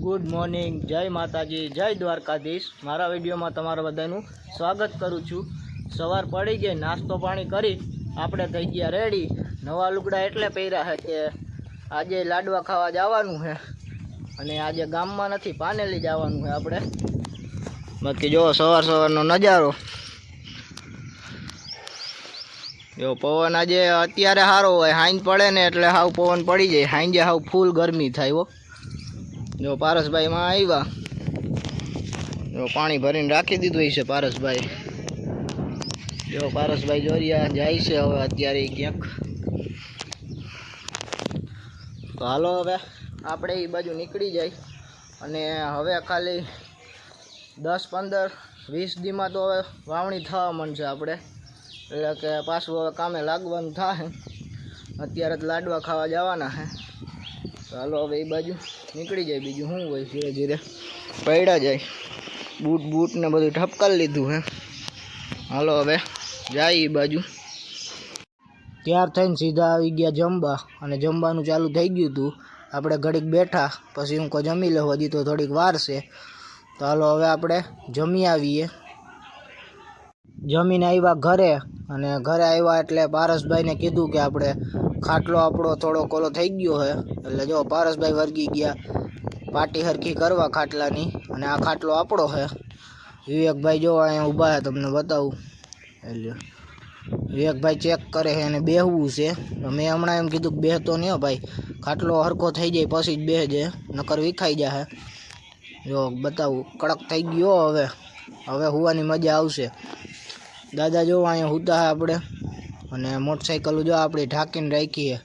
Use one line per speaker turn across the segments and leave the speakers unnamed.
Good morning, जय माताजी, जय द्वारकाधीश। मारा विडियो में तमारा बधानु स्वागत करूँ छूँ। सवार पड़ी गई, नास्तो पाणी करी आपणे थई गया रेडी। नवा लुगड़ा एटले पहर्या है कि आजे लाडवा खावा जवानुं है अने आजे गाममां नथी, पानेली जवानुं है आपणे। बाकी जो सवार सवारनो नजारो जो पवन आज अत्यारे सारो होय, हांज पड़े ने एटले हाव पवन पड़ी जाए, हांजे हाव फूल गरमी थाय हो। जो पारस भाई में आव्या, जो पानी भरीने राखी दीधुं हशे पारस भाई। जो पारस भाई जोरिया जाय छे हवे अत्यारे क्यांक। तो हालो हवे आपणे ई बाजू निकળી जाय अने हवे खाली 10-15-20 दीमां तो हवे वावणी थवा मळशे आपणे, એટલે કે પાછું હવે કામે લાગવાનું થાય। અત્યારે જ લાડવા ખાવા જવાના છે। ચાલો હવે એ બાજુ નીકળી જાય, બીજું શું હોય, ધીરે ધીરે પડ્યા જાય। બૂટ ને બધું ઠપકારી લીધું છે। હાલો હવે જાય એ બાજુ। ત્યાર થઈને સીધા આવી ગયા જમવા, અને જમવાનું ચાલુ થઈ ગયું હતું। આપણે ઘડીક બેઠા, પછી હું કોઈ જમી લેવું, હજી તો થોડીક વાર છે। તો હાલો હવે આપણે જમી આવીએ। जमीन आव्या घरे, अने घरे आव्या एटले पारसभाई ने कीधुं कि आपणे खाटलो आपणो थोड़ो कोलो थई गयो है, एटले जो पारसभाई वर्गी गया पाटी हरखी करवा खाटलानी। अने आ खाटलो आपणो है। विवेकभाई जो अहींया ऊभा है, तमने बतावुं। एटले विवेकभाई चेक करे है अने बेहवुं छे। मैं हमणां एम कीधुं कि बेहतो नहीं हो भाई, खाटलो हरखो थई जाय पछी ज बेहजे, नकर विखाई जाए। जो बतावुं कड़क थई गयो। हवे हवे हुवानी मजा आवशे। दादा जो अँ हुता है आपणे, अने मोटरसाइकल जो आपणी ढांकीने राखी है।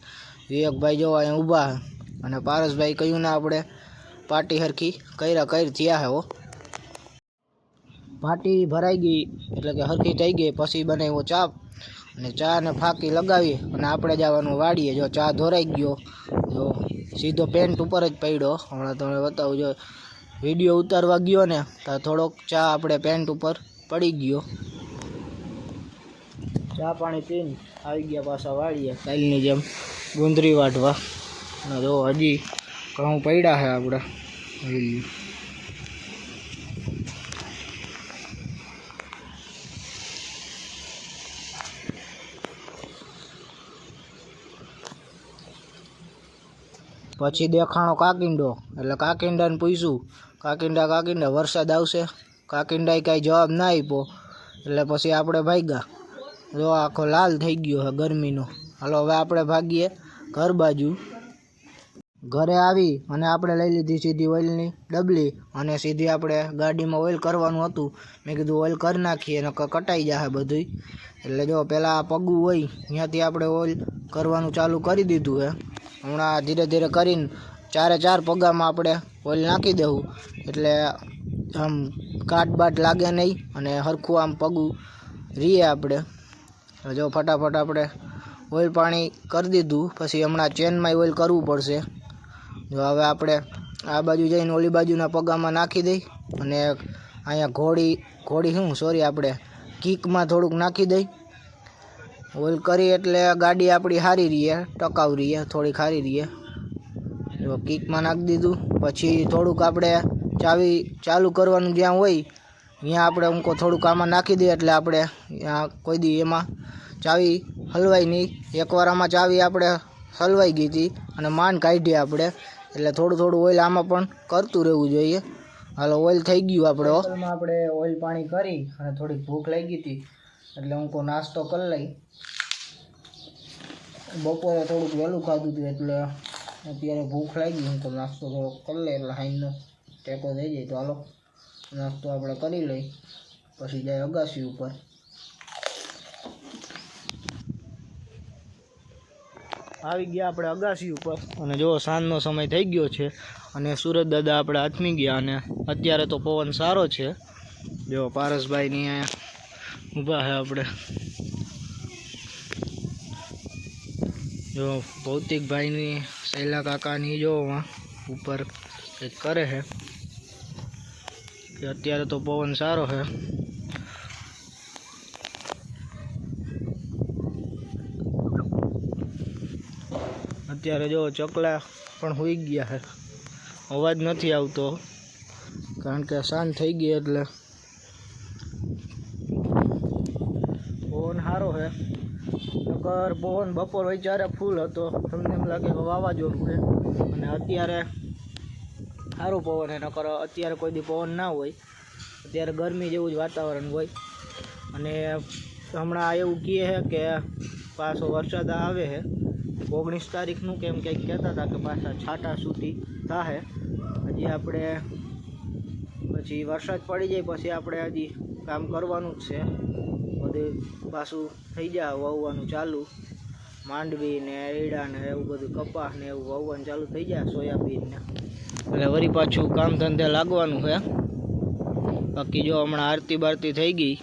विवेकभाई जो अँ ऊभा है, अने पारसभाई कह्युं ने आपणे पाटी हरखी कर थया है। हो पाटी भराई गई एटले के हरखी थई गई, पछी बनाव्यो चा, अने चा ने फाकी लगावी अने आपणे जवानुं वाड़ीए। जो चा धोराई गयो, जो सीधो पेंट उपर ज पड्यो। हमणां तमने बतावुं, जो विडियो उतारवा गयो ने तो थोड़ोक चा आपणे पेंट उपर पड़ी गयो। चा पाणी पीने आई गया पाछा वाड़ीए, कालनी जेम गुंदरी वाटवा। जो हजी घऊं पड्या है आपणे। पछी देखाणो काकींडो, एटले काकींडाने पूछ्युं, काकींडा वरसाद आवशे? काकींडाए कांई जवाब ना आप्यो, एटले पछी आपणे भाग्या। जो आखो लाल थई गयो है गरमीनो। हालो हवे आपणे भागीए घर बाजू। घरे आवी अने आपणे लई लीधी सीधी ऑइलनी डबली, अने सीधी आपणे गाडीमां ऑइल करवानुं हतुं। मैं कीधुं ऑइल कर नाखीए, नकर कटाई जाए बधुंय। एटले जो पेला पगुं होय त्यांथी आपणे ऑइल करवानुं चालू करी दीधुं है। हमणां धीरे धीरे करीने 4 पगामां आपणे ऑइल नाखी देवुं, एटले आम काट बाट लागे नहीं अने हरखुं आम पगुं रीए आपणे। जो फटाफट आपणे ऑइल पाणी कर दीधुं, पछी हमणां चेनमां ऑइल करवुं पड़शे। जो हवे आपणे आ बाजू जईने ओली बाजूना पगामां नाखी दई, अने अहींया घोड़ी शुं सॉरी आपणे किकमां थोड़ुंक नाखी दई। ऑइल करी एटले गाड़ी आपणी हारी रहीए, टकाऊ रहीए, थोड़ी हारी रहीए। जो किकमां नाखी दीधुं, पछी थोड़ुंक आपणे चावी चालू करवानुं ज्यां होय त्यां आपणे ऊंको थोड़ुंक आमां नाखी दઈએ, एटले आपणे कोई दी एमां चावी हलवाई नहीं। एक वार आमां चावी आपणे हलवाई गई थी अने मान काढी आपणे, एटले थोड़ुं ऑइल आमां पण करतुं रहेवुं जोईए। हालो ऑइल थई गयुं आपणे। आपणे ऑइल पाणी करी अने थोड़ी भूख लागी थी, एटले ऊंको नास्तो कर लई। बपोरे थोड़ुंक वहेलुं खाधुं हतुं, एटले अत्यारे भूख लागी, तो नास्तो थोड़ो कर ले एटले हाईनो टेको थई जाय। तो हालो नास्तो आपणे करी लई, पछी जाय अगासी उपर। આવી ગયા આપણે અગાસી ઉપર, અને જો સાંજનો સમય થઈ ગયો છે, અને સુરત દાદા આપણે આથમી ગયા, અને અત્યારે તો પવન સારો છે। જો પારસભાઈની અહીંયા ઊભા છે આપણે। जो भौतिक भाई नी शैला काका नी जो वहाँ ऊपर एक करे है कि अत्यारे तो पवन सारो है। अत्यारे जो चकला पण हुई गया है। અવાજ નથી આવતો કારણ કે શાંત થઈ ગઈ એટલે પવન સારો છે નકર પવન બપોર વચારે ફૂલ હતો તમને એમ લાગે કે વાવાઝોડું છે અને અત્યારે સારું પવન છે નકર અત્યારે કોઈ દી પવન ના હોય અત્યારે ગરમી જેવું જ વાતાવરણ હોય અને હમણાં એવું કહે છે કે પાછો વરસાદ આવે છે 19 તારીખનું કેમ કંઈક કહેતા હતા કે પાછા છાંટા છૂટી થાય હજી આપણે પછી વરસાદ પડી જાય પછી આપણે હજી કામ કરવાનું જ છે બધું પાછું થઈ જાય વાવવાનું ચાલુ માંડવી ને એડા ને એવું બધું કપાસ ને એવું વાવવાનું ચાલુ થઈ જાય સોયાબીન ને એટલે વળી પાછું કામ ધંધે લાગવાનું છે બાકી જો હમણાં આરતી બારતી થઈ ગઈ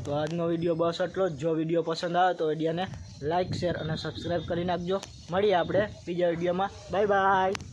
તો આજનો વિડીયો બસ એટલો જ જો વિડીયો પસંદ આવે તો વિડીયોને લાઇક શેર અને સબસ્ક્રાઈબ કરી નાખજો મળીએ આપણે બીજા વિડીયોમાં બાય બાય